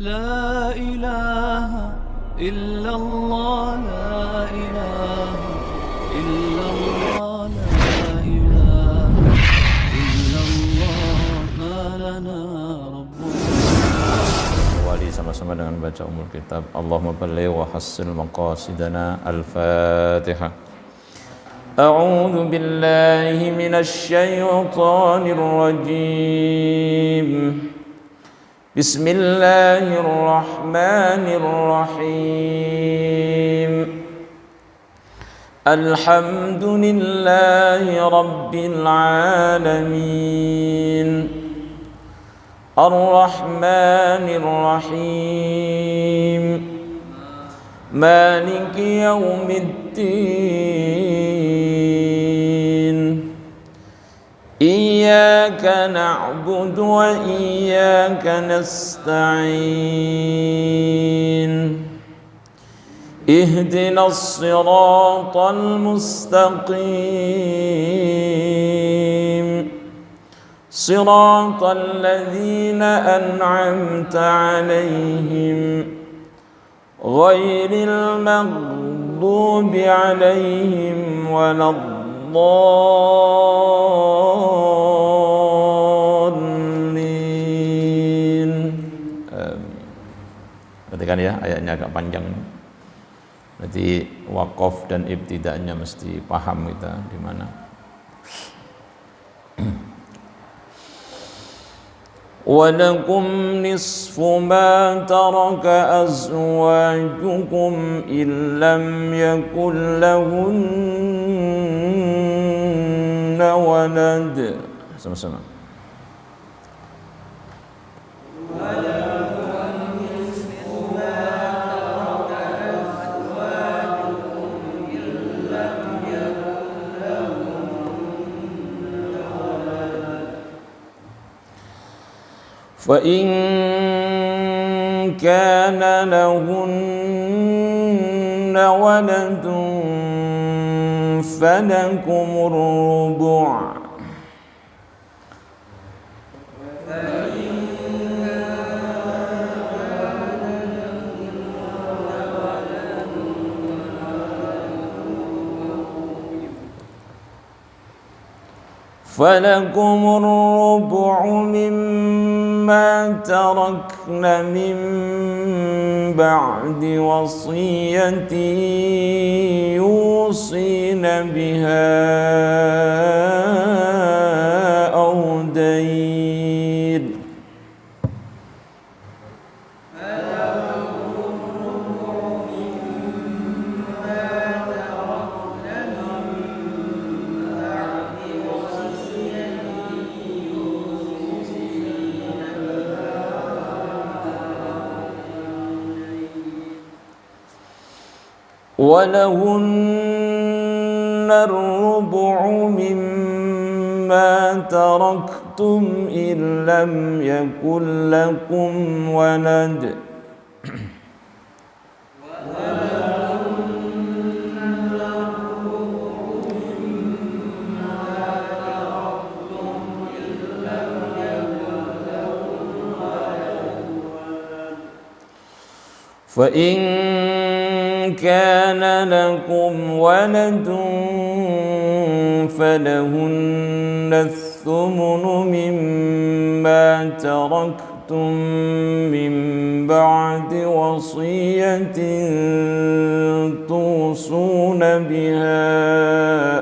لا إله إلا الله لا إله إلا الله لا إله إلا الله ما لنا رب. Wali sama-sama dengan baca umul kitab. Allahumma balligh wa hassil maqasidana. Al-Fatihah. A'udzu billahi minasy syaithanir rajim. Bismillahirrahmanirrahim. Alhamdulillahi rabbil alamin. Ar-Rahmanir Rahim. Maliki yaumiddin. Iyyaka na'budu wa iyyaka nasta'in. Ihdinas siratal mustaqim. Siratal ladzina an'amta 'alaihim ghairil maghdubi 'alaihim waladdallin. Perhatikan ya, ayatnya agak panjang. Berarti waqaf dan ibtida'nya mesti paham kita di mana. وَلَكُمْ نِصْفُ مَا تَرَكَ أَزْوَاجُكُمْ إِنْ لَمْ يَكُنْ لَهُنَّ وَلَدٌ. Sama-sama. فَإِنْ كَانَ لَهُنَّ وَلَدٌ فَلَكُمُ الرُّبُعُ. فَلَكُمُ الرُّبُعُ مِمَّا تَرَكْنَ مِن بَعْدِ وَصِيَّةٍ يُوصِينَ بِهَا أَوْ دَيْنٍ. وَلَهُنَّ الرُّبُعُ مِمَّا تَرَكْتُمْ إِنْ لَمْ يَكُنْ لَكُمْ وَلَدٌ. فَإِنْ كَانَ لَكُمْ وَلَدٌ فَلَهُنَّ الثُّمُنُ مِمَّا تَرَكْتُمْ مِنْ بَعْدِ وَصِيَّةٍ تُوصُونَ بِهَا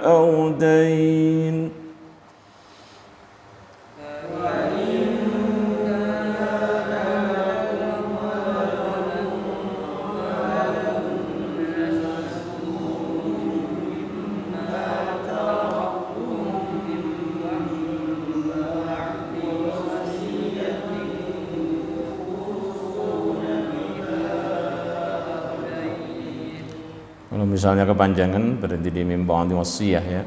أَوْ دَيْنٍ. Misalnya kepanjangan berarti di mim ba'di wasiyah ya.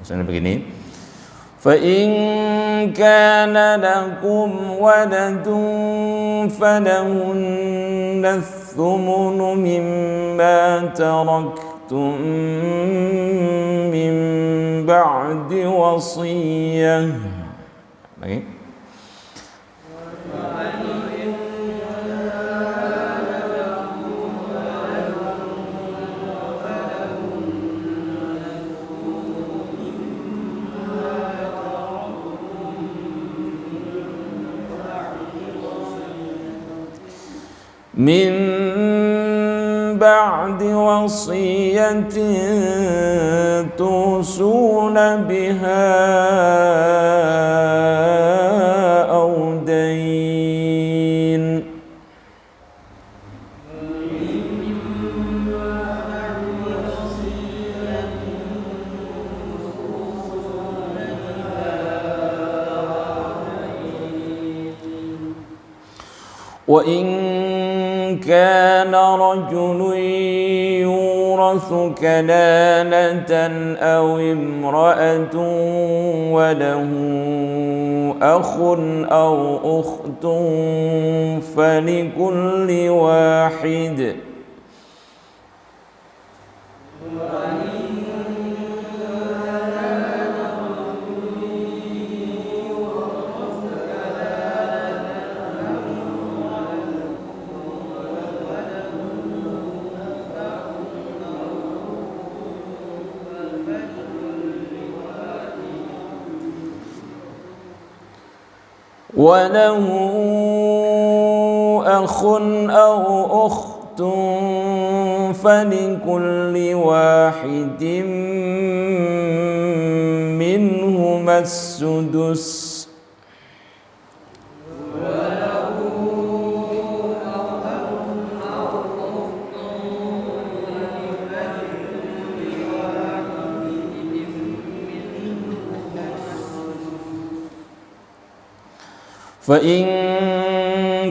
Misalnya begini. Fa in kana lakum waladun falahunna ath-thumunu mimma taraktum min ba'di wasiyah. Lagi. min ba'di wasiyatin tusuna biha aw dain. Wa in kana rajulun yurathu kalalatan aw imra'atun wa lahu akhun aw ukhtun falikulli wahid وله أخ أو أخت فلكل واحد منهما السدس. فإن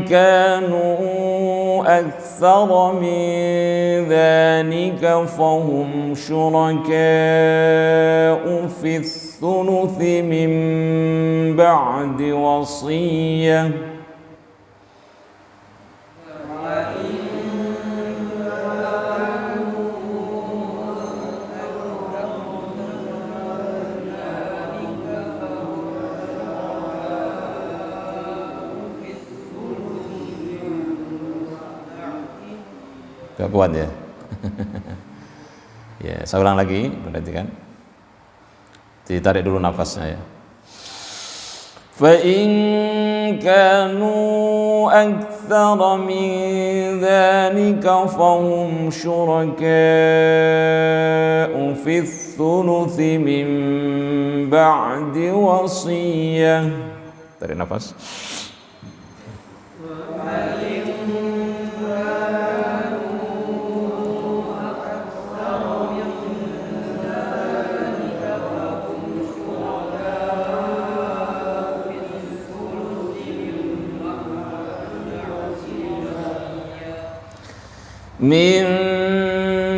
كانوا أكثر من ذلك فهم شركاء في الثلث من بعد وصية. Gak kuat ya. Ya, saya ulang lagi, perhatikan. Ditarik dulu nafasnya ya. Fa in kanu aktsara min dzalika fahum syuraka'u fi tsuluthi min ba'di wasiyah. Tarik nafas. من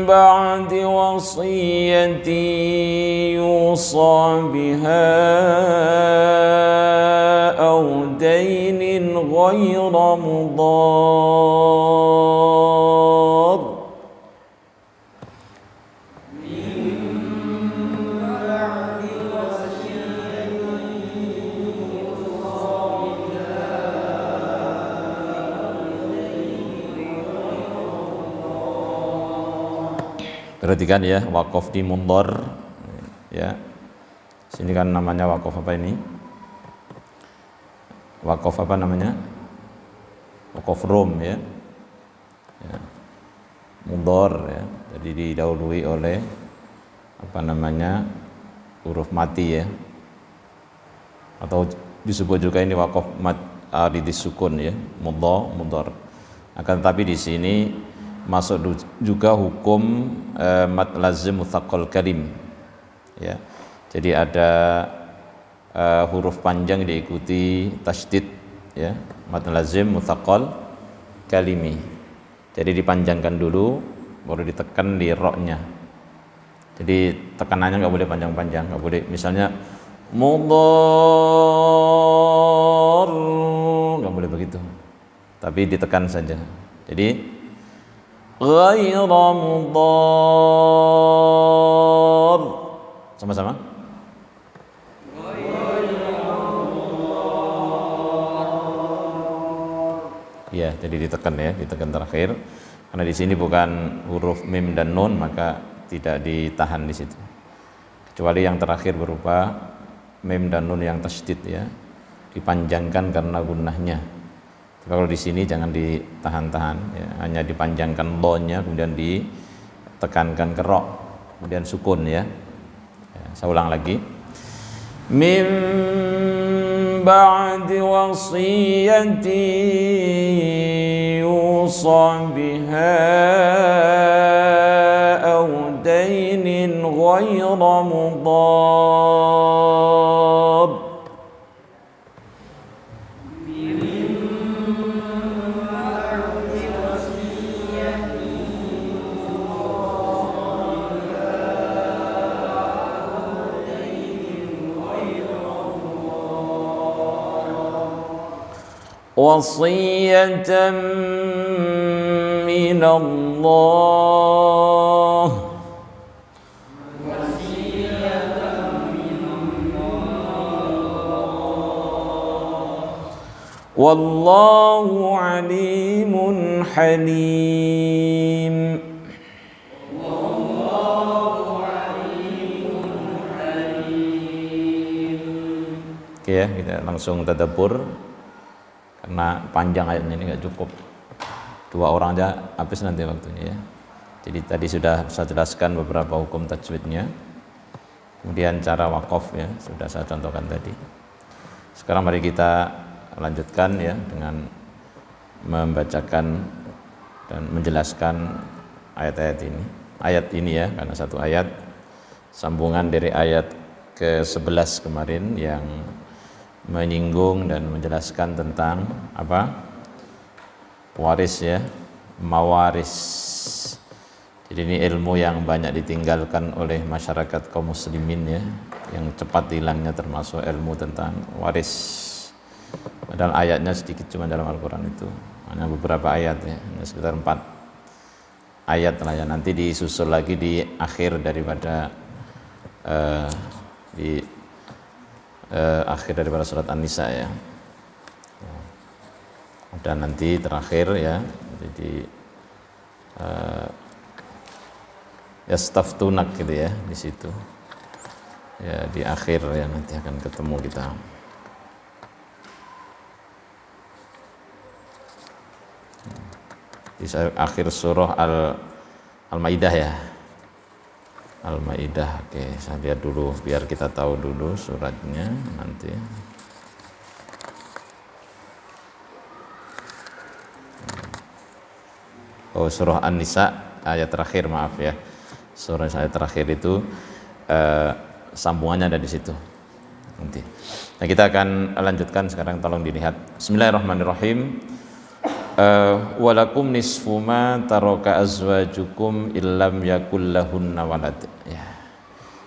بعد وصية يوصى بها أو دين غير مضار. Perhatikan ya, wakaf di mundhar ya. Sini kan namanya wakaf apa ini? Wakaf apa namanya? Wakaf rom ya. Ya. Mundhar ya. Jadi didahului oleh apa namanya? Huruf mati ya. Atau disebut juga ini wakaf mad aridis sukun ya, mundhar. Akan tetapi di sini masuk juga hukum mad lazim mutsaqqal kalim ya. Jadi ada huruf panjang diikuti tasydid ya, mad lazim mutsaqqal kalimi. Jadi dipanjangkan dulu baru ditekan di ra-nya. Jadi tekanannya nggak boleh panjang-panjang, nggak boleh misalnya mudhar, nggak boleh begitu. Tapi ditekan saja. Jadi ghaira mudhar. Sama-sama. Ya, jadi ditekan ya, ditekan terakhir. Karena di sini bukan huruf mim dan nun, maka tidak ditahan di situ. Kecuali yang terakhir berupa mim dan nun yang tasydid ya, dipanjangkan karena gunnahnya. Kalau di sini jangan ditahan-tahan, ya, hanya dipanjangkan lo-nya, kemudian ditekankan ke ro, kemudian sukun ya. Saya ulang lagi. Min ba'di wasiyati yusa biha aw dainin ghayra mudar. Wasiyatan min Allah. Wallahu alimun halim. Oke ya, kita langsung tadabbur karena panjang ayatnya ini nggak cukup 2 orang aja habis nanti waktunya ya. Jadi tadi sudah saya jelaskan beberapa hukum tajwidnya, kemudian cara wakaf ya sudah saya contohkan tadi. Sekarang mari kita lanjutkan ya dengan membacakan dan menjelaskan ayat-ayat ini. Ayat ini ya, karena satu ayat sambungan dari ayat ke-11 kemarin yang menyinggung dan menjelaskan tentang apa? Waris ya, mawaris. Jadi ini ilmu yang banyak ditinggalkan oleh masyarakat kaum muslimin ya, yang cepat hilangnya termasuk ilmu tentang waris. Padahal ayatnya sedikit cuma dalam Al-Quran itu, hanya beberapa ayat ya, hanya sekitar 4 ayat lah ya. Nanti disusul lagi di akhir daripada akhir daripada surat An-Nisa ya. Dan nanti terakhir ya, jadi yastaftunak gitu ya di situ. Ya di akhir ya nanti akan ketemu kita. Di akhir surah Al-Maidah ya. Al-Maidah. Oke, saya lihat dulu biar kita tahu dulu suratnya nanti. Oh, surah An-Nisa ayat terakhir, maaf ya. Surah ayat terakhir itu sambungannya ada di situ. Nanti. Nah, kita akan lanjutkan sekarang, tolong dilihat. Bismillahirrahmanirrahim. Walakum nisfu ma taraka azwajukum illam yakul lahunna walad. Ya.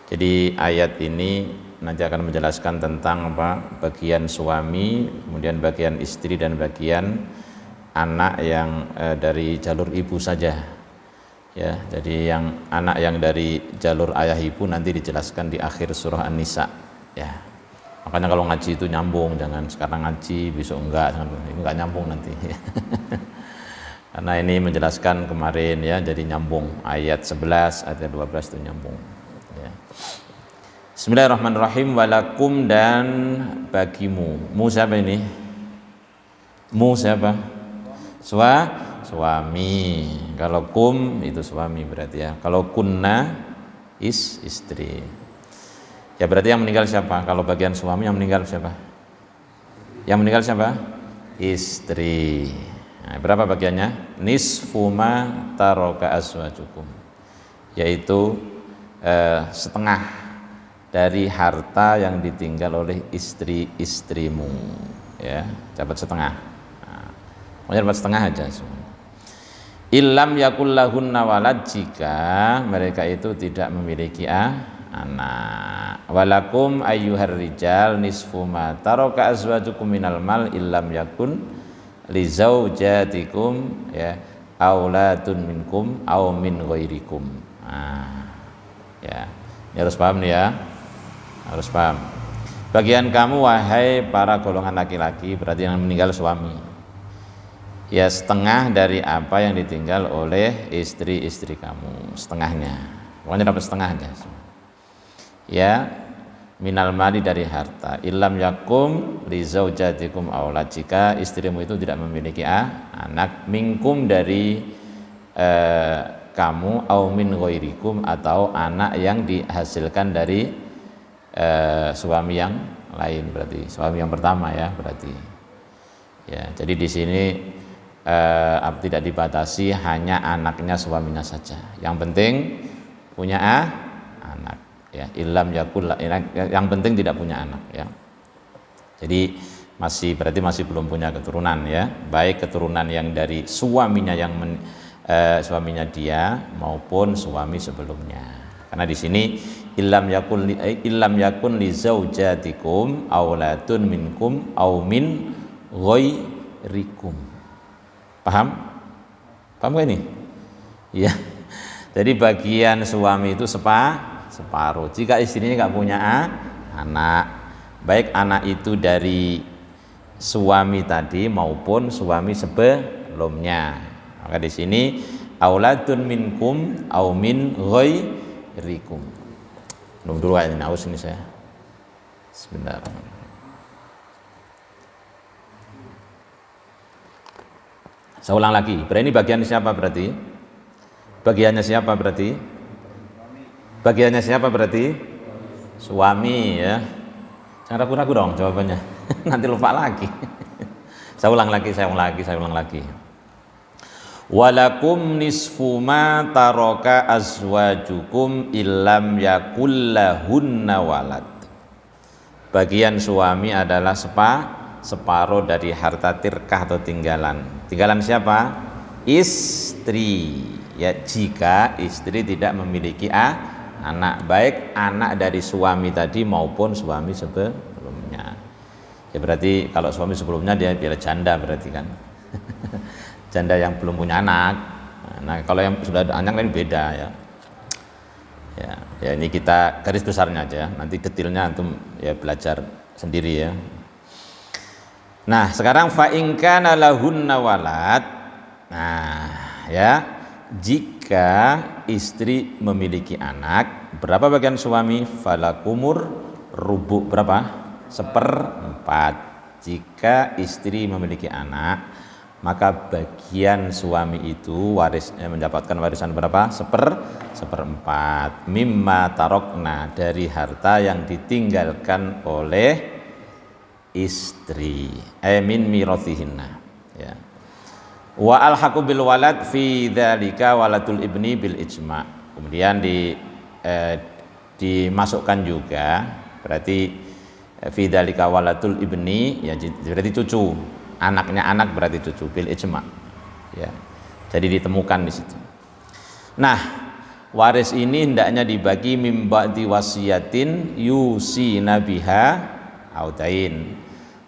Jadi ayat ini nanti akan menjelaskan tentang apa? Bagian suami, kemudian bagian istri dan bagian anak yang dari jalur ibu saja. Ya, jadi yang anak yang dari jalur ayah ibu nanti dijelaskan di akhir surah An-Nisa. Ya. Makanya kalau ngaji itu nyambung, jangan sekarang ngaji besok enggak, ini enggak nyambung nanti. Karena ini menjelaskan kemarin ya, jadi nyambung ayat 11 ayat 12 itu nyambung ya. Bismillahirrahmanirrahim. Walakum, dan bagimu. Mu siapa ini? Mu siapa? Suami. Kalau kum itu suami berarti ya. Kalau kunna istri. Ya berarti yang meninggal siapa? Kalau bagian suami yang meninggal siapa? Yang meninggal siapa? Istri. Nah, berapa bagiannya? Nisfu ma taraka azwajukum. Yaitu setengah dari harta yang ditinggal oleh istri-istrimu. Ya, dapat setengah. Nah, pokoknya dapat setengah aja semua. Illam yakul lahunna walad, jika mereka itu tidak memiliki anak. Walakum ayyuhar rijal nisfu ma taraka azwajukum minal mal illam yakun li zaujatikum ya auladun minkum aw min ghairikum. Nah, ya. Ini harus paham nih ya. Harus paham. Bagian kamu wahai para golongan laki-laki, berarti yang meninggal suami. Ya setengah dari apa yang ditinggal oleh istri-istri kamu, setengahnya. Pokoknya dapat setengahnya. Ya, minal mali dari harta, illam yakum li zaujatikum aulad, jika istrimu itu tidak memiliki anak, minkum dari kamu, au min ghairikum atau anak yang dihasilkan dari suami yang lain, berarti suami yang pertama ya berarti. Ya, jadi di sini tidak dibatasi hanya anaknya suaminya saja. Yang penting punya anak ya, illam yakul, yang penting tidak punya anak ya. Jadi berarti masih belum punya keturunan ya, baik keturunan yang dari suaminya suaminya dia maupun suami sebelumnya. Karena di sini illam yakun li zaujatikum aulatun minkum au min ghairikum. Paham gak ini? Ya. Jadi bagian suami itu separuh. Jika istrinya nggak punya anak, baik anak itu dari suami tadi maupun suami sebelumnya, maka di sini auladun minkum au min ghairikum. Belum dulu ini aus ini saya. Sebentar. Saya ulang lagi. Berarti ini bagian siapa berarti? Bagiannya siapa berarti? Bagiannya siapa berarti? Suami ya. Jangan ragu-ragu dong jawabannya. Nanti lupa lagi. Saya ulang lagi. Walakum nisfu ma taraka azwajukum illam yakul lahunna walad. Bagian suami adalah separuh dari harta tirkah atau tinggalan. Tinggalan siapa? Istri. Ya, jika istri tidak memiliki anak, baik anak dari suami tadi maupun suami sebelumnya. Ya berarti kalau suami sebelumnya dia janda berarti kan. Janda yang belum punya anak. Nah, kalau yang sudah ada anak lain beda ya. Ya ini kita garis besarnya aja. Nanti detailnya antum ya belajar sendiri ya. Nah, sekarang fa in kana lahunna walad. Nah, ya, jika istri memiliki anak, berapa bagian suami? Falakumur rubu, berapa? 1/4. Jika istri memiliki anak, maka bagian suami itu mendapatkan warisan berapa? 1/4 mimma tarokna, dari harta yang ditinggalkan oleh istri, min mirathihinna ya. Wa alhaqu bil walad fi dzalika waladul ibni bil ijma. Kemudian dimasukkan juga berarti fi dzalika waladul ibni ya, berarti cucu, anaknya anak berarti cucu, bil ijma ya. Jadi ditemukan di situ. Nah, waris ini hendaknya dibagi mim ba'di wasiyatin yusina biha audain,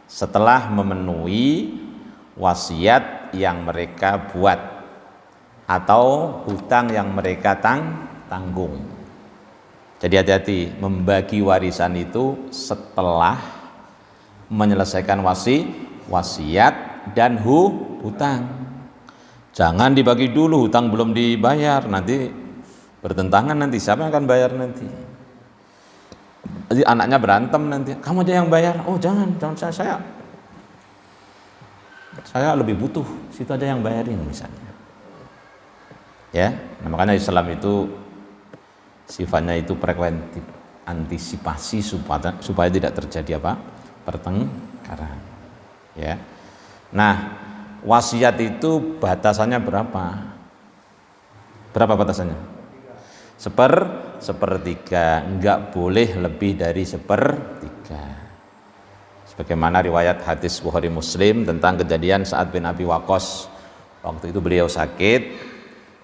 setelah memenuhi wasiat yang mereka buat atau hutang yang mereka tanggung. Jadi hati-hati membagi warisan itu setelah menyelesaikan wasiat dan hutang. Jangan dibagi dulu, hutang belum dibayar, nanti bertentangan, nanti siapa yang akan bayar nanti? Jadi anaknya berantem nanti, kamu aja yang bayar. Oh jangan saya lebih butuh, situ aja yang bayarin misalnya. Ya, nah makanya Islam itu sifatnya itu preventif, antisipasi supaya tidak terjadi pertengkaran. Ya. Nah, wasiat itu batasannya berapa? Berapa batasannya? 1/3, enggak boleh lebih dari 1/3. Sebagaimana riwayat hadis Bukhari Muslim tentang kejadian Sa'ad bin Abi Waqqas. Waktu itu beliau sakit,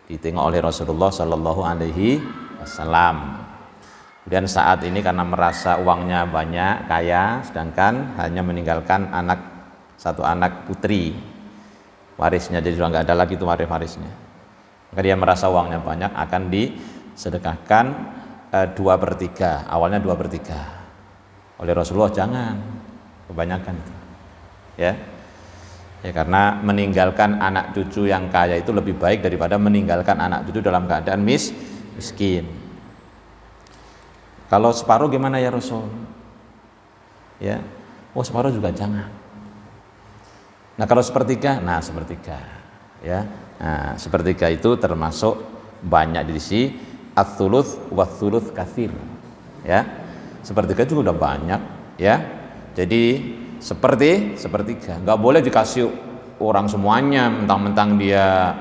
ditengok oleh Rasulullah Shallallahu Alaihi Wasallam. Kemudian saat ini karena merasa uangnya banyak, kaya, sedangkan hanya meninggalkan satu anak putri warisnya, jadi sudah nggak ada lagi itu warisnya. Maka dia merasa uangnya banyak, akan disedekahkan 2/3, awalnya 2/3. Oleh Rasulullah, jangan kebanyakan itu. Ya, karena meninggalkan anak cucu yang kaya itu lebih baik daripada meninggalkan anak cucu dalam keadaan miskin. Kalau separuh gimana ya Rasul? ya. Oh, separuh juga jangan. Nah, kalau sepertiga, sepertiga, ya. Nah, sepertiga itu termasuk banyak di sisi ats-tsuluts wa ats-tsuluts katsir, ya. Sepertiga juga udah banyak, ya. Jadi sepertiga, nggak boleh dikasih orang semuanya, mentang-mentang dia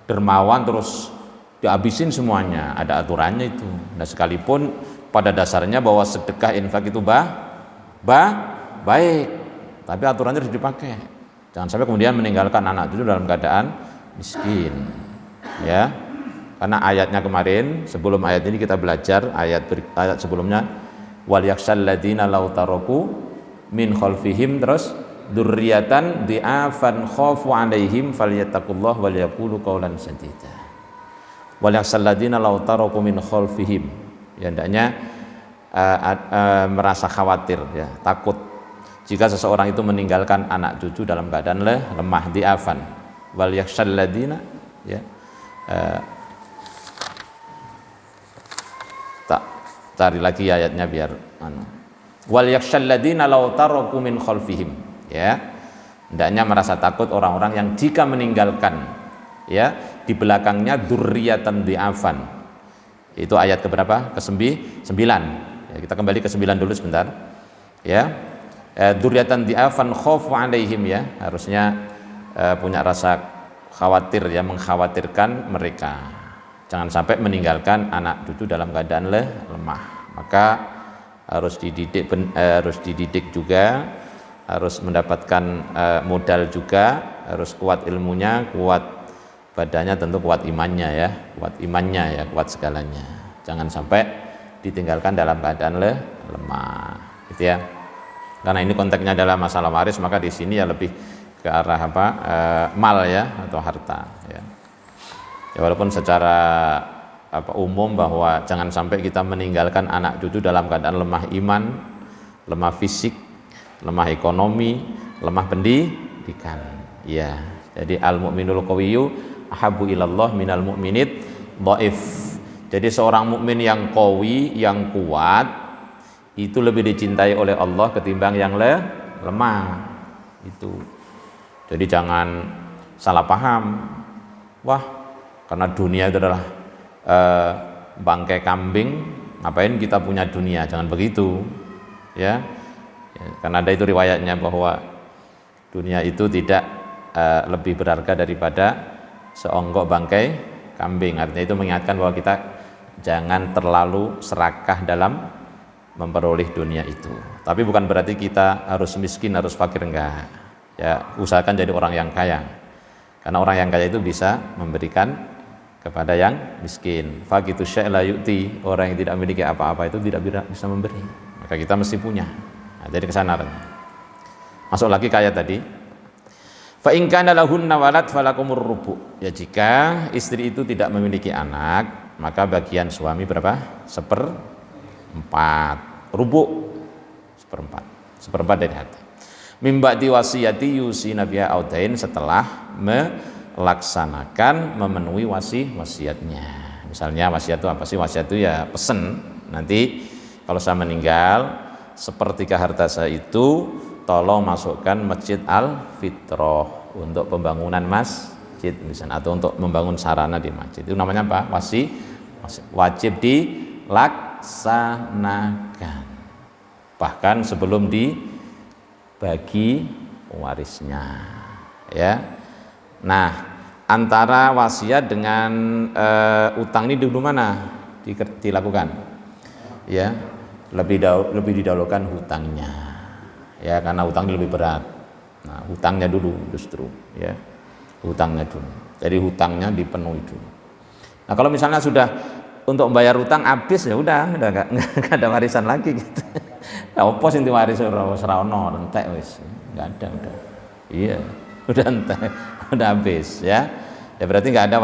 dermawan terus dihabisin semuanya. Ada aturannya itu. Nah, sekalipun pada dasarnya bahwa sedekah infak itu baik, tapi aturannya harus dipakai. Jangan sampai kemudian meninggalkan anak cucu dalam keadaan miskin, ya. Karena ayatnya kemarin, sebelum ayat ini kita belajar ayat sebelumnya, wal yakhshal ladzina law taraku min khalfihim, terus dzurriatan di'afan khafu 'alaihim falyattaqullah wal yaqulu qaulan sadida. Wal yakhshal ladzina law taraku min khalfihim, ya, hendaknya merasa khawatir, ya, takut jika seseorang itu meninggalkan anak cucu dalam keadaan lemah, di'afan. Wal yakhshal ladzina, ya, cari lagi ayatnya biar wal yakhshal ladzina law taraku min khalfihim, ya, hendaknya merasa takut orang-orang yang jika meninggalkan, ya, di belakangnya dzurriatan di'afan. Itu ayat keberapa? Ke-9. Ya, kita kembali ke 9 dulu sebentar, ya. Dzurriatan di'afan khafu 'alaihim, ya, harusnya punya rasa khawatir, ya, mengkhawatirkan mereka. Jangan sampai meninggalkan anak cucu dalam keadaan lemah. Maka harus dididik juga, harus mendapatkan modal juga, harus kuat ilmunya, kuat badannya, tentu kuat imannya, ya, kuat segalanya. Jangan sampai ditinggalkan dalam keadaan lemah, gitu, ya. Karena ini konteksnya adalah masalah waris, maka di sini ya lebih ke arah mal, ya, atau harta, ya. Ya, walaupun secara umum bahwa jangan sampai kita meninggalkan anak cucu dalam keadaan lemah iman, lemah fisik, lemah ekonomi, lemah pendidikan, ya. Jadi al-mu'minul qawiyyu ahabbu ilallah minal mu'minid dhaif. Jadi seorang mukmin yang qawi, yang kuat, itu lebih dicintai oleh Allah ketimbang yang lemah. Itu. Jadi jangan salah paham. Wah, karena dunia itu adalah bangkai kambing, ngapain kita punya dunia? Jangan begitu, ya. Karena ada itu riwayatnya bahwa dunia itu tidak lebih berharga daripada seonggok bangkai kambing. Artinya itu mengingatkan bahwa kita jangan terlalu serakah dalam memperoleh dunia itu. Tapi bukan berarti kita harus miskin, harus fakir, enggak. Ya, usahakan jadi orang yang kaya. Karena orang yang kaya itu bisa memberikan kepada yang miskin. Faqitu syai' la yu'ti, orang yang tidak memiliki apa-apa itu tidak bisa memberi. Maka kita mesti punya. Nah, jadi kesana. Masuk lagi ke ayat tadi. Fa in kana lahunna walad falakumur rubu'. Ya, jika istri itu tidak memiliki anak, maka bagian suami berapa? 1/4. Rubu' 1/4 dari harta. Mimba'di wasiyati yusina biha audain, setelah melaksanakan memenuhi wasiatnya. Misalnya wasiat itu apa sih? Wasiat itu ya pesen, nanti kalau saya meninggal 1/3 harta saya itu tolong masukkan masjid Al-Fitrah untuk pembangunan masjid misalnya, atau untuk membangun sarana di masjid. Itu namanya apa? Wajib dilaksanakan, bahkan sebelum dibagi warisnya, ya. Nah, antara wasiat dengan utang ini dulu mana dilakukan? Ya, lebih didahulukan hutangnya, ya, karena hutang lebih berat. Nah, hutangnya dulu justru, ya, hutangnya dulu. Jadi hutangnya dipenuhi dulu. Nah, kalau misalnya sudah untuk membayar hutang habis, ya udah nggak ada warisan lagi gitu. Nah, opo sing diwaris ora ono, entek wis. Enggak ada, udah. Iya, udah entek, udah habis, ya. Ya berarti nggak ada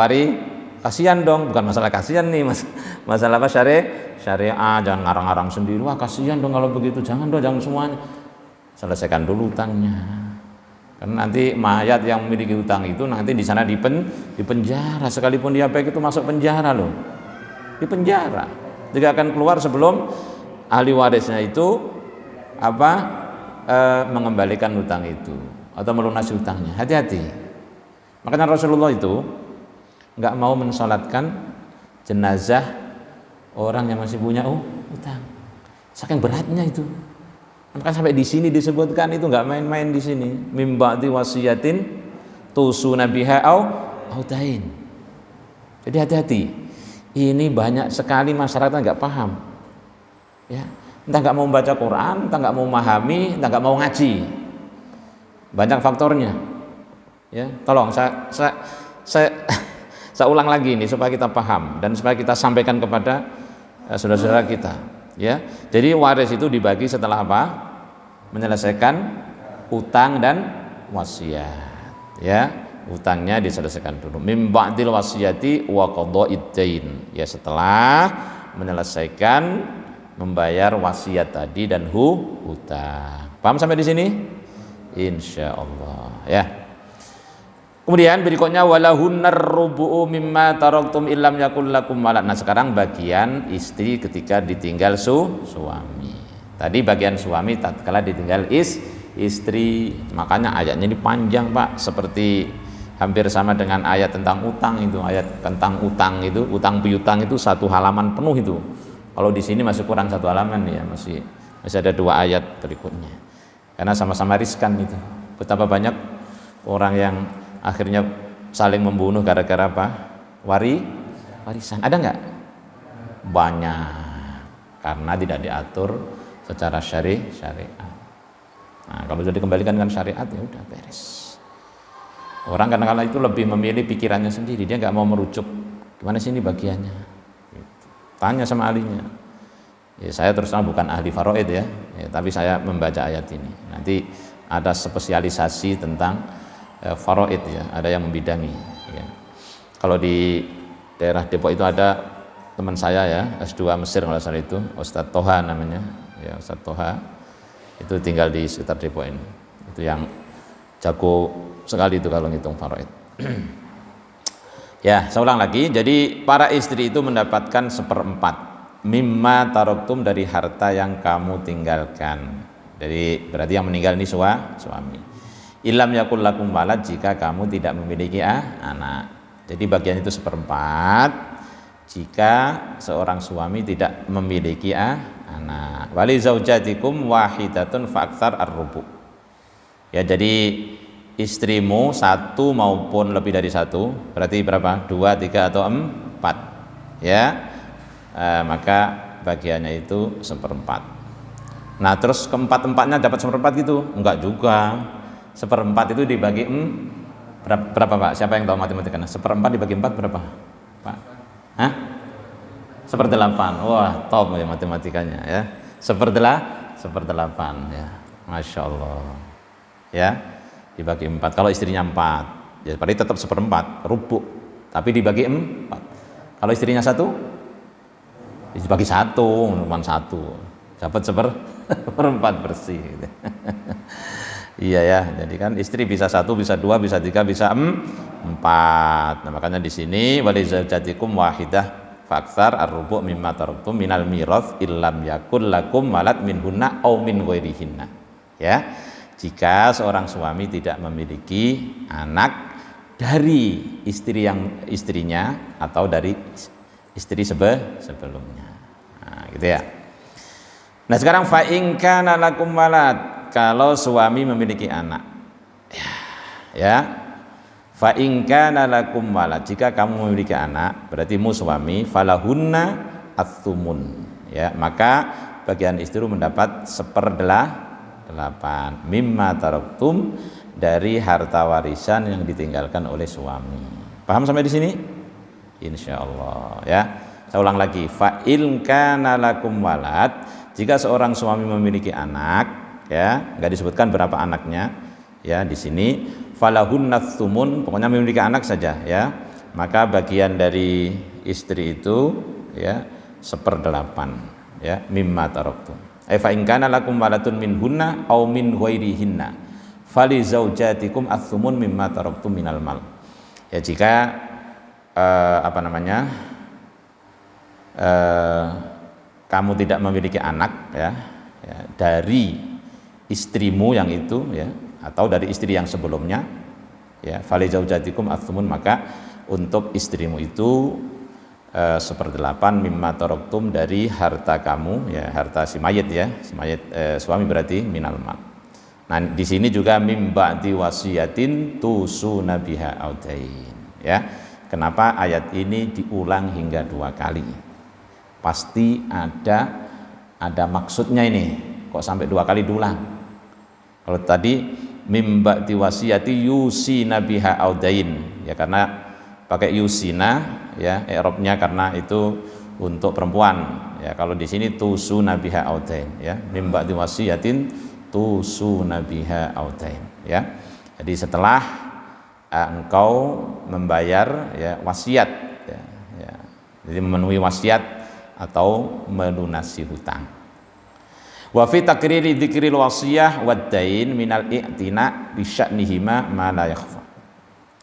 kasihan dong, bukan masalah kasihan nih, masalah apa? Syariah, jangan ngarang-ngarang sendiri. Wah, kasihan dong kalau begitu. Jangan dong, jangan semuanya. Selesaikan dulu hutangnya. Karena nanti mayat yang memiliki hutang itu nanti di sana di penjara, sekalipun dia baik itu masuk penjara loh. Di penjara. Tidak akan keluar sebelum ahli warisnya itu mengembalikan hutang itu atau melunasi hutangnya. Hati-hati. Makanya Rasulullah itu nggak mau mensolatkan jenazah orang yang masih punya hutang. Saking beratnya itu. Maka sampai di sini disebutkan itu nggak main-main di sini. Mim ba'di wasiyatin tusuna biha au dain. Jadi hati-hati. Ini banyak sekali masyarakat nggak paham. Ya, entah nggak mau membaca Quran, entah nggak mau memahami, entah nggak mau ngaji. Banyak faktornya. Ya, tolong saya ulang lagi ini supaya kita paham dan supaya kita sampaikan kepada saudara-saudara kita. Ya, jadi waris itu dibagi setelah apa? Menyelesaikan utang dan wasiat. Ya, utangnya diselesaikan dulu. Mim ba'dil wasiyati wa qada'id dain. Ya, setelah menyelesaikan membayar wasiat tadi dan hutang. Paham sampai di sini? Insyaallah. Ya. Kemudian berikutnya walahunnar rubu'u mimma taraktum illam yakul lakum walad. Nah, sekarang bagian istri ketika ditinggal suami. Tadi bagian suami tatkala ditinggal istri. Makanya ayatnya ini panjang, Pak, seperti hampir sama dengan ayat tentang utang itu. Ayat tentang utang itu, utang piutang itu satu halaman penuh itu. Kalau di sini masih kurang satu halaman ya, masih ada 2 ayat berikutnya. Karena sama-sama riskan itu. Betapa banyak orang yang akhirnya saling membunuh gara-gara apa? Warisan. Ada nggak? Banyak. Karena tidak diatur secara syariat. Nah, kalau sudah dikembalikan dengan syariat ya udah beres. Orang kadang-kadang itu lebih memilih pikirannya sendiri. Dia nggak mau merujuk gimana sih ini bagiannya. Tanya sama ahlinya. Ya, saya terus terang bukan ahli faraid ya, tapi saya membaca ayat ini. Nanti ada spesialisasi tentang faraid ya, ada yang membidangi ya. Kalau di daerah Depok itu ada teman saya ya, S2 Mesir kalau salah itu, Ustadz Toha namanya ya, Ustadz Toha itu tinggal di sekitar Depok ini, itu yang jago sekali itu kalau ngitung faraid. Ya, saya ulang lagi, jadi para istri itu mendapatkan 1/4 mimma taraktum dari harta yang kamu tinggalkan. Jadi berarti yang meninggal ini suami. Ilam yakul lakum walad, jika kamu tidak memiliki anak. Jadi bagian itu 1/4 jika seorang suami tidak memiliki anak. Wali zaujatikum wahidatun fa'aktsar ar-rubu. Ya, jadi istrimu 1 maupun lebih dari 1, berarti berapa? 2, 3 atau 4. Ya. Maka bagiannya itu 1/4. Nah, terus keempat-empatnya dapat 1/4 gitu? Enggak juga. 1/4 itu dibagi berapa, Pak? Siapa yang tahu matematikanya? 1/4 dibagi 4 berapa, Pak? Hah? 1/8. Wah, top ya matematikanya ya. 1/8 ya. Masya Allah. Ya, dibagi 4. Kalau istrinya 4, ya berarti tetap 1/4 rubuh. Tapi dibagi 4. Kalau istrinya 1, dibagi 1, cuma 1. Dapat 1/4 bersih gitu. Iya ya, jadi kan istri bisa 1, bisa 2, bisa 3, bisa 4. Nah, makanya di sini wali zaujatikum wahidah fa'aktsar ar-rubu' mimma taraktum minal mirath illam yakul lakum walad minhunna aw min ghairihinna. Ya. Jika seorang suami tidak memiliki anak dari istrinya atau dari istri sebelumnya. Nah, gitu ya. Nah, sekarang fa in kana lakum walad, kalau suami memiliki anak. Ya. Fa in kana lakum walad, jika kamu memiliki anak, berarti mu suami falahunna ats-tsumun. Ya, maka bagian istri mendapat 1/8 mimma taraktum dari harta warisan yang ditinggalkan oleh suami. Paham sampai di sini? Insyaallah ya. Saya ulang lagi, fa in kana lakum walad, jika seorang suami memiliki anak, ya, enggak disebutkan berapa anaknya, ya, di sini falahunnath tsumun, pokoknya memiliki anak saja, ya. Maka bagian dari istri itu, ya, 1/8, ya, mimma taraktum. Fa in kana lakum waladun minhunna aw min ghairihinna fali zaujatikum ats-tsumun mimma taraktum minal mal. Ya, jika kamu tidak memiliki anak, ya, dari istrimu yang itu ya, atau dari istri yang sebelumnya ya, fali zaujatikum atsumun, maka untuk istrimu itu seperdelapan mimma taraktum dari harta kamu ya, harta si mayit ya, si mayit suami berarti minal mal. Nah di sini juga mim ba'di wasiyatin tusuna biha audain ya. Kenapa ayat ini diulang hingga 2 kali? Pasti ada maksudnya ini. Kok sampai 2 kali diulang? Kalau tadi mim ba'di wasiyati yusina biha audain ya, karena pakai yusina ya, i'rabnya karena itu untuk perempuan ya. Kalau di sini tusuna biha audain ya, mim ba'di wasiyatin tusuna biha audain ya. Jadi setelah engkau membayar ya wasiat ya, ya. Jadi memenuhi wasiat atau melunasi hutang. Wa fi takriri dzikril wasiyah wad dain minal i'tina bi sya'nihima ma la yakhfa.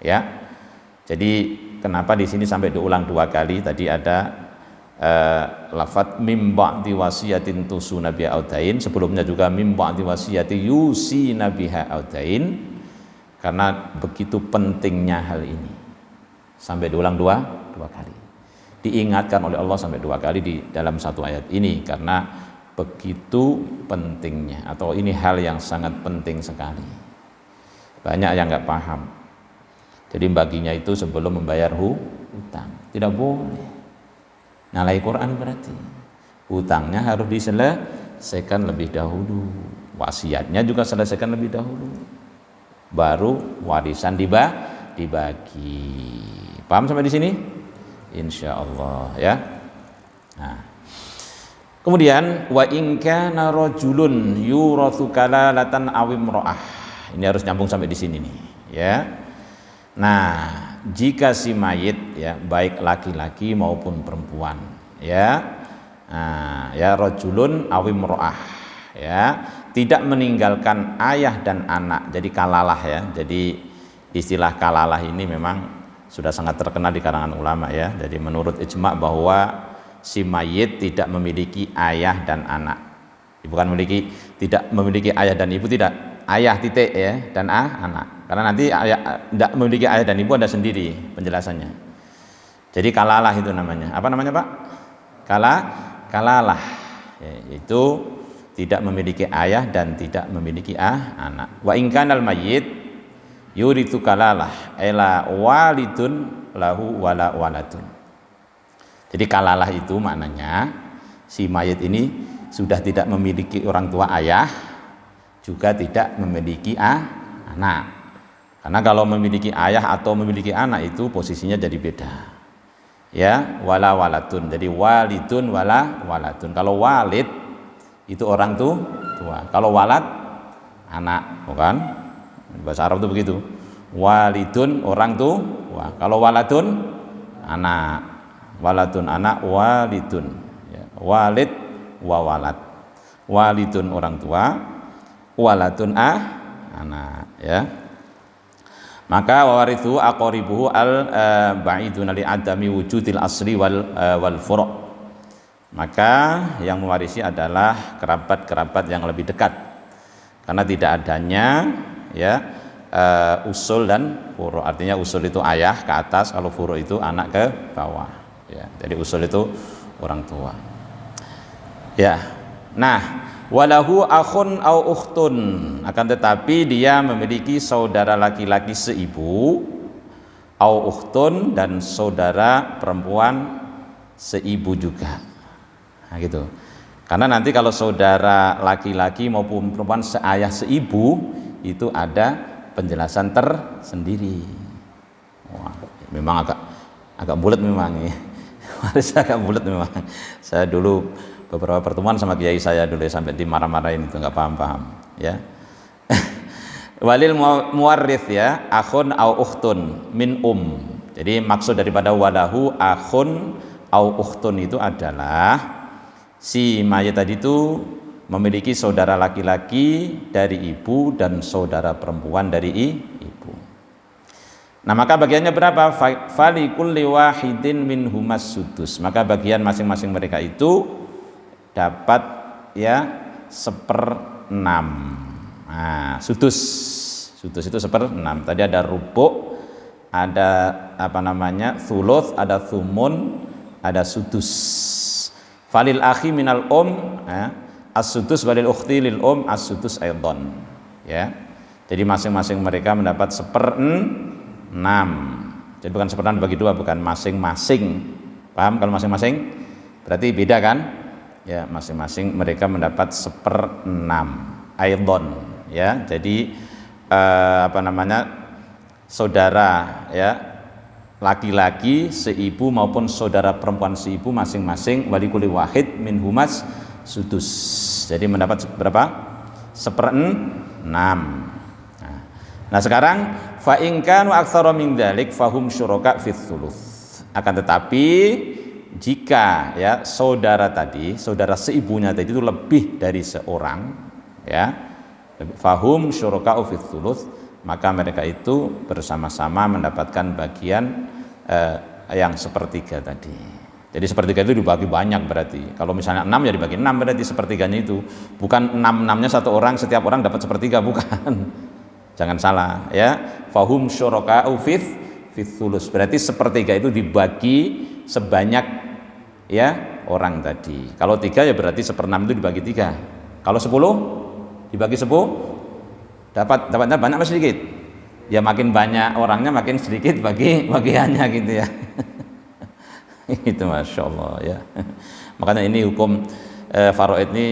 Ya. Jadi kenapa di sini sampai diulang 2 kali? Tadi ada lafadz mim ba'di wasiyatin tusuna biha audain, sebelumnya juga mim ba'di wasiyati yusina biha audain, karena begitu pentingnya hal ini sampai diulang 2 kali. Diingatkan oleh Allah sampai 2 kali di dalam satu ayat ini karena begitu pentingnya, atau ini hal yang sangat penting sekali. Banyak yang nggak paham. Jadi baginya itu sebelum membayar hutang tidak boleh nyalahi Quran, berarti hutangnya harus diselesaikan lebih dahulu, wasiatnya juga selesaikan lebih dahulu, baru warisan dibagi. Paham sampai di sini? Insya Allah ya. Nah, kemudian wa in kana rajulun yurathu kalalatan aw imra'ah. Ini harus nyambung sampai di sini nih ya. Nah, jika si mayit ya, baik laki-laki maupun perempuan ya, nah, ya rajulun aw imra'ah ya, tidak meninggalkan ayah dan anak, jadi kalalah ya. Jadi istilah kalalah ini memang sudah sangat terkenal di kalangan ulama ya. Jadi menurut ijma' bahwa si mayit tidak memiliki ayah dan anak, bukan tidak memiliki ayah dan ibu, tidak, ayah titik ya dan anak. Karena nanti ayah tidak memiliki ayah dan ibu ada sendiri penjelasannya. Jadi kalalah itu namanya. Apa namanya Pak? Kalalah. Ya, itu tidak memiliki ayah dan tidak memiliki anak. Wa in kanal mayyit yurithu kalalah ela walidun lahu wala waladun. Jadi kalalah itu maknanya si mayit ini sudah tidak memiliki orang tua ayah, juga tidak memiliki anak. Karena kalau memiliki ayah atau memiliki anak itu posisinya jadi beda. Ya, wala waladun. Jadi walidun wala waladun. Kalau walid itu orang tua. Kalau walad anak, bukan? Bahasa Arab itu begitu. Walidun orang tua. Kalau waladun anak. Waladun anak, walidun. Ya, walid wa walad. Walidun orang tua, waladun anak ya. Maka wawarithu aqaribuhu al ba'idun li adami wujudil asli wal furu'. Maka yang mewarisi adalah kerabat-kerabat yang lebih dekat, karena tidak adanya ya usul dan furu'. Artinya usul itu ayah ke atas, kalau furu' itu anak ke bawah ya. Jadi usul itu orang tua ya. Nah, walahu akhun au ukhtun, akan tetapi dia memiliki saudara laki-laki seibu, au ukhtun, dan saudara perempuan seibu juga. Nah gitu. Karena nanti kalau saudara laki-laki maupun perempuan seayah seibu itu ada penjelasan tersendiri. Wah, memang agak bulat memang ya. Harus agak bulat memang. Saya dulu beberapa pertemuan sama kiai saya dulu sampai dimarah-marahin itu nggak paham-paham ya. Walil muwarrith ya, akhun au ukhtun min Jadi maksud daripada walahu akhun au ukhtun itu adalah si mayit tadi itu memiliki saudara laki-laki dari ibu dan saudara perempuan dari ibu. Nah, maka bagiannya berapa? Fali kulli wahidin min humas sudus. Maka bagian masing-masing mereka itu dapat ya 1/6 Nah, sudus itu 1/6. Tadi ada rubu', ada apa namanya, thuluth, ada thumun, ada sudus. Falil akhi minal as-sudus walil ukhti lil as-sudus aidan. Ya. Jadi masing-masing mereka mendapat 1/6. Jadi bukan 1/6 bagi 2, bukan, masing-masing. Paham kalau masing-masing? Berarti beda kan? Ya, masing-masing mereka mendapat 1/6 aidan, ya. Jadi apa namanya, saudara ya laki-laki seibu maupun saudara perempuan seibu masing-masing walikuli wahid min humas sudus. Jadi mendapat berapa? 1/6. Nah sekarang fa in kanu aktsara min dzalik fahum syuraka fi tsuluts. Akan tetapi jika ya saudara seibunya tadi itu lebih dari seorang, ya, fahum syuraka fi tsuluts, maka mereka itu bersama-sama mendapatkan bagian yang sepertiga tadi. Jadi sepertiga itu dibagi banyak berarti. Kalau misalnya 6 ya dibagi 6 berarti sepertiganya itu. Bukan 6-6-nya satu orang, setiap orang dapat sepertiga, bukan. Jangan salah ya. Fahum syuraka'u fith thulus. Berarti sepertiga itu dibagi sebanyak ya orang tadi. Kalau 3 ya berarti 1/6 itu dibagi 3. Kalau 10 dibagi 10 dapatnya banyak atau sedikit? Ya makin banyak orangnya makin sedikit bagiannya gitu ya. Itu Masya Allah ya. Makanya ini hukum faraid ini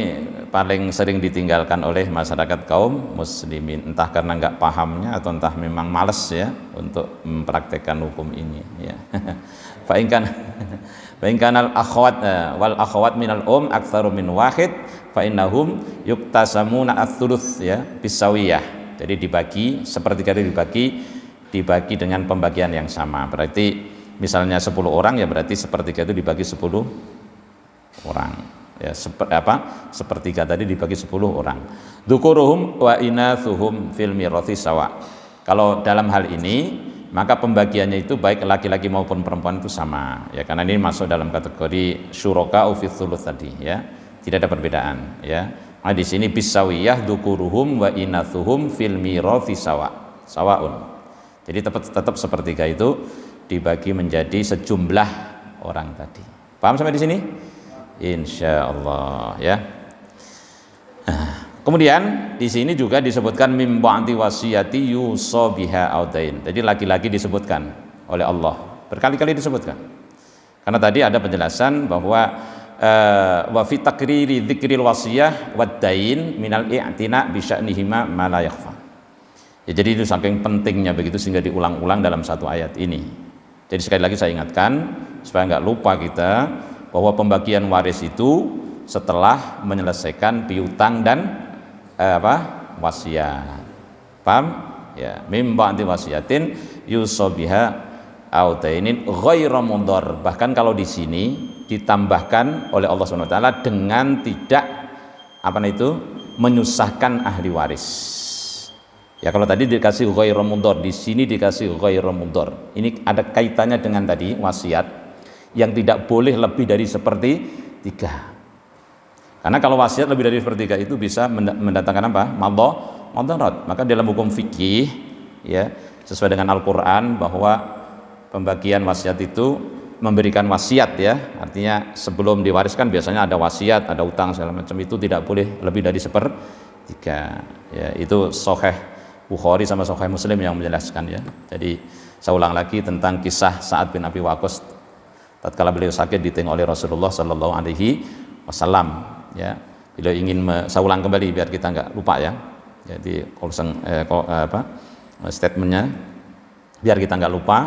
paling sering ditinggalkan oleh masyarakat kaum muslimin, entah karena nggak pahamnya atau entah memang males ya untuk mempraktekkan hukum ini ya. Fa in kana al akhwat wal akhwat minal aktsaru min wahid fa innahum yuktasamuna ats-tsuluts ya bisawiyah. Jadi dibagi sepertiga itu dibagi dengan pembagian yang sama. Berarti misalnya 10 orang ya berarti sepertiga itu dibagi 10 orang. Ya, sepertiga tadi dibagi 10 orang. Dzukuruhum wa inatsuhum fil mirathi sawa. Kalau dalam hal ini maka pembagiannya itu baik laki-laki maupun perempuan itu sama ya, karena ini masuk dalam kategori syuraka fi tsuluts tadi ya. Tidak ada perbedaan ya. Nah di sini bisawiyah dzukuruhum wa inatsuhum fil mirathi sawaun. Jadi tetap sepertiga itu dibagi menjadi sejumlah orang tadi. Paham sampai di sini? Insya Allah ya. Kemudian di sini juga disebutkan mim ba'di wasiyati yusa biha audain. Jadi laki-laki disebutkan oleh Allah, berkali-kali disebutkan. Karena tadi ada penjelasan bahwa wa fi takriri dzikril wasiyah wad dain minal i'tina bi sya'nihima ma la yakhfa. Ya, jadi itu saking pentingnya begitu sehingga diulang-ulang dalam satu ayat ini. Jadi sekali lagi saya ingatkan supaya nggak lupa kita bahwa pembagian waris itu setelah menyelesaikan piutang dan wasiat. Paham? Ya, mim ba'di wasiyatin yusabiha audainin ghairu mudhar. Bahkan kalau di sini ditambahkan oleh Allah Subhanahu wa taala dengan tidak menyusahkan ahli waris. Ya kalau tadi dikasih ghairu mudhar, di sini dikasih ghairu mudhar. Ini ada kaitannya dengan tadi wasiat yang tidak boleh lebih dari sepertiga. Karena kalau wasiat lebih dari sepertiga itu bisa mendatangkan apa? Madharat. Maka dalam hukum fikih ya, sesuai dengan Al-Qur'an bahwa pembagian wasiat itu memberikan wasiat ya. Artinya sebelum diwariskan biasanya ada wasiat, ada utang segala macam, itu tidak boleh lebih dari sepertiga. Ya, itu Sahih Bukhari sama Sahih Muslim yang menjelaskan ya. Jadi saya ulang lagi tentang kisah Sa'ad bin Abi Waqqas tatkala beliau sakit ditengok oleh Rasulullah Sallallahu Alaihi Wasallam ya. Beliau ingin saya ulang kembali biar kita nggak lupa ya. Jadi statementnya biar kita nggak lupa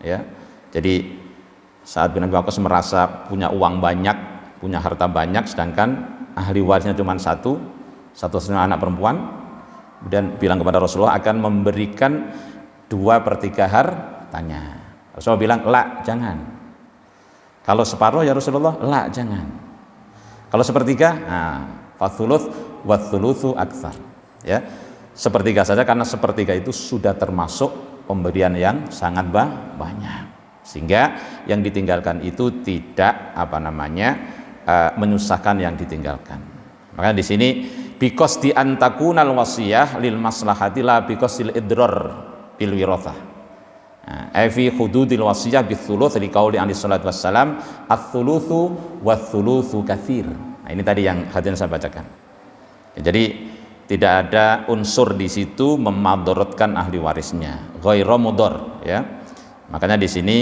ya. Jadi Sa'ad bin Abi Waqqas merasa punya uang banyak, punya harta banyak, sedangkan ahli warisnya cuma satu-satunya anak perempuan. Kemudian bilang kepada Rasulullah akan memberikan 2/3 hartanya. Rasulullah bilang, "La, jangan." Kalau separuh ya Rasulullah, la jangan. Kalau sepertiga, fathuluts wa thulutsu aktsar. Ya. Sepertiga saja karena sepertiga itu sudah termasuk pemberian yang sangat banyak. Sehingga yang ditinggalkan itu tidak menyusahkan yang ditinggalkan. Maka di sini biqasdi an takunal wasiyah lil maslahati la biqasdil idrar bil wirathah. Fi hududil wasiyah bitsuluts liqauli alaihi salatu wassalam ats-tsulutsu watstsulutsu katsir. Nah, ini tadi yang hadirin saya bacakan. Ya, jadi tidak ada unsur di situ memadorotkan ahli warisnya, ghairu mudhar, ya. Makanya di sini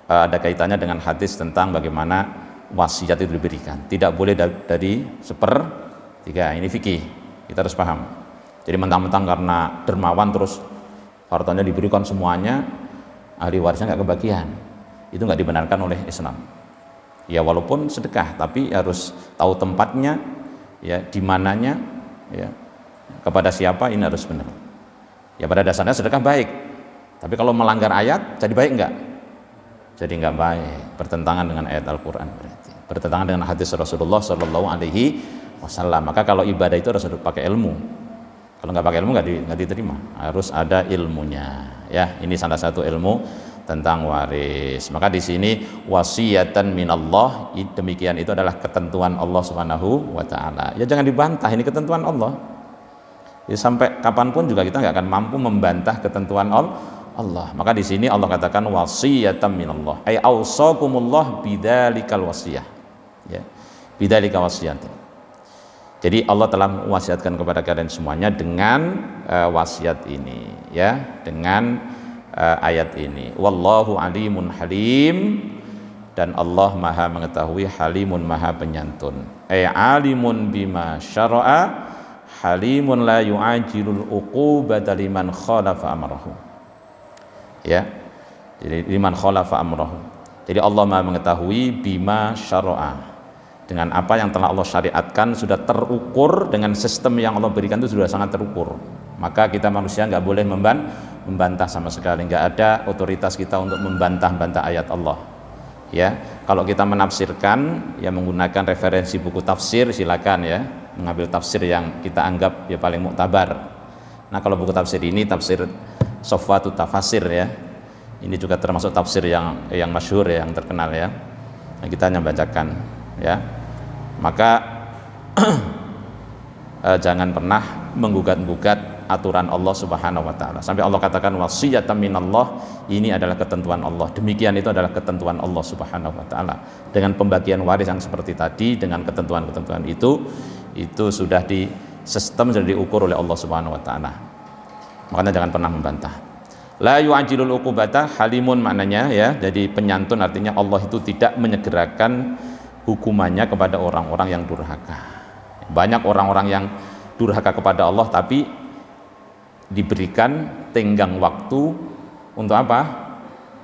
ada kaitannya dengan hadis tentang bagaimana wasiat itu diberikan. Tidak boleh dari 1/3. Ini fikih, kita harus paham. Jadi mentang-mentang karena dermawan terus hartanya diberikan semuanya, ahli warisnya nggak kebagian. Itu nggak dibenarkan oleh Islam. Ya walaupun sedekah, tapi harus tahu tempatnya, ya di mananya, ya kepada siapa, ini harus benar. Ya pada dasarnya sedekah baik, tapi kalau melanggar ayat jadi baik nggak? Jadi nggak baik, bertentangan dengan ayat Al-Quran, berarti bertentangan dengan hadis Rasulullah Shallallahu Alaihi Wasallam. Maka kalau ibadah itu harus pakai ilmu. Kalau nggak pakai ilmu nggak diterima, harus ada ilmunya. Ya, ini salah satu ilmu tentang waris. Maka di sini wasiyatan minallah, demikian itu adalah ketentuan Allah Subhanahu wa taala. Ya jangan dibantah, ini ketentuan Allah. Jadi sampai kapanpun juga kita nggak akan mampu membantah ketentuan Allah. Maka di sini Allah katakan wasiyatan minallah, ay ausakumullah bidzalikal wasiyah. Ya. Bidzalika wasiyatan. Jadi Allah telah mewasiatkan kepada kalian semuanya dengan wasiat ini, ya, dengan ayat ini. Wallahu alimun halim, dan Allah Maha mengetahui, halimun Maha penyantun. Alimun bima syara'a, halimun la yu'ajilul uqubata liman khalafa amrahu. Ya. Jadi liman khalafa amrahu. Jadi Allah Maha mengetahui bima syara'a, dengan apa yang telah Allah syariatkan, sudah terukur dengan sistem yang Allah berikan itu sudah sangat terukur. Maka kita manusia nggak boleh membantah sama sekali, nggak ada otoritas kita untuk membantah-bantah ayat Allah. Ya, kalau kita menafsirkan, ya menggunakan referensi buku tafsir, silakan ya, mengambil tafsir yang kita anggap ya paling muktabar. Nah kalau buku tafsir ini tafsir Sofwatut Tafasir ya, ini juga termasuk tafsir yang masyhur ya, yang terkenal ya. Nah, kita hanya bacakan ya. Maka jangan pernah menggugat-gugat aturan Allah Subhanahu wa taala. Sampai Allah katakan wasiyatan minallah, ini adalah ketentuan Allah. Demikian itu adalah ketentuan Allah Subhanahu wa taala. Dengan pembagian waris yang seperti tadi, dengan ketentuan-ketentuan itu sudah di sistem, sudah diukur oleh Allah Subhanahu wa taala. Makanya jangan pernah membantah. La yu'ajilul uqubata, halimun maknanya ya. Jadi penyantun artinya Allah itu tidak menyegerakan hukumannya kepada orang-orang yang durhaka. Banyak orang-orang yang durhaka kepada Allah tapi diberikan tenggang waktu untuk apa?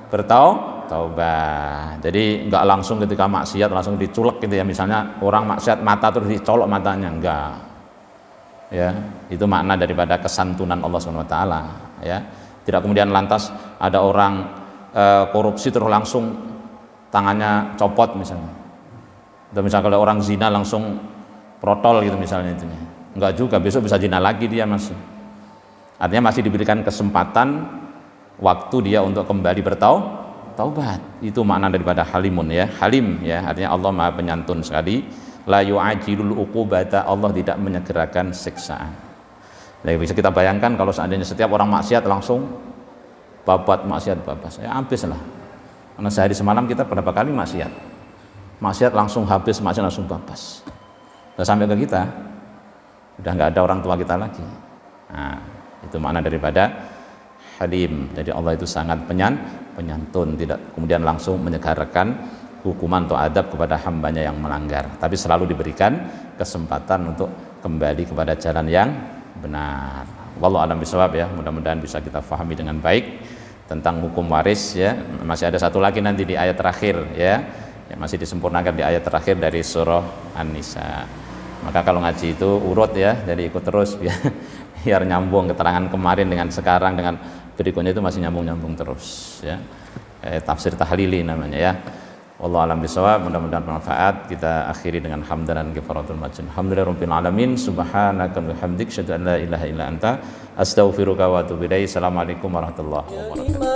Bertaubat. Jadi enggak langsung ketika maksiat langsung diculek gitu ya. Misalnya orang maksiat mata terus dicolok matanya, enggak. Ya, itu makna daripada kesantunan Allah Subhanahu wa taala, ya. Tidak kemudian lantas ada orang korupsi terus langsung tangannya copot misalnya. Atau misalnya kalau orang zina langsung protol gitu misalnya itu. Enggak juga, besok bisa zina lagi dia masih. Artinya masih diberikan kesempatan waktu dia untuk kembali bertaubat. Itu makna daripada halimun ya. Halim ya, artinya Allah Maha penyantun sekali. La yu'ajilul uqubata, Allah tidak menyegerakan siksaan. Jadi bisa kita bayangkan kalau seandainya setiap orang maksiat langsung babat maksiat babas, ya habis lah. Karena sehari semalam kita berapa kali maksiat langsung habis, maksiat langsung babas. Udah sampai ke kita, udah nggak ada orang tua kita lagi. Nah, itu makna daripada halim. Jadi Allah itu sangat penyantun, tidak kemudian langsung menyegerakan hukuman atau adab kepada hambanya yang melanggar, tapi selalu diberikan kesempatan untuk kembali kepada jalan yang benar. Wallahu a'lam bishawab ya. Mudah-mudahan bisa kita fahami dengan baik tentang hukum waris ya. Masih ada satu lagi nanti di ayat terakhir ya. Masih disempurnakan di ayat terakhir dari surah An-Nisa. Maka kalau ngaji itu urut ya, jadi ikut terus biar nyambung keterangan kemarin dengan sekarang dengan berikutnya itu masih nyambung terus ya. Tafsir tahlili namanya ya. Wallahu a'lam bishawab. Mudah-mudahan bermanfaat. Kita akhiri dengan hamdan dan kifaratul majid. Alhamdulillahirabbil alamin. Subhanaka wa bihamdika asyhadu an la ilaha illa anta astaghfiruka wa atubu ilaik. Assalamualaikum warahmatullahi wabarakatuh.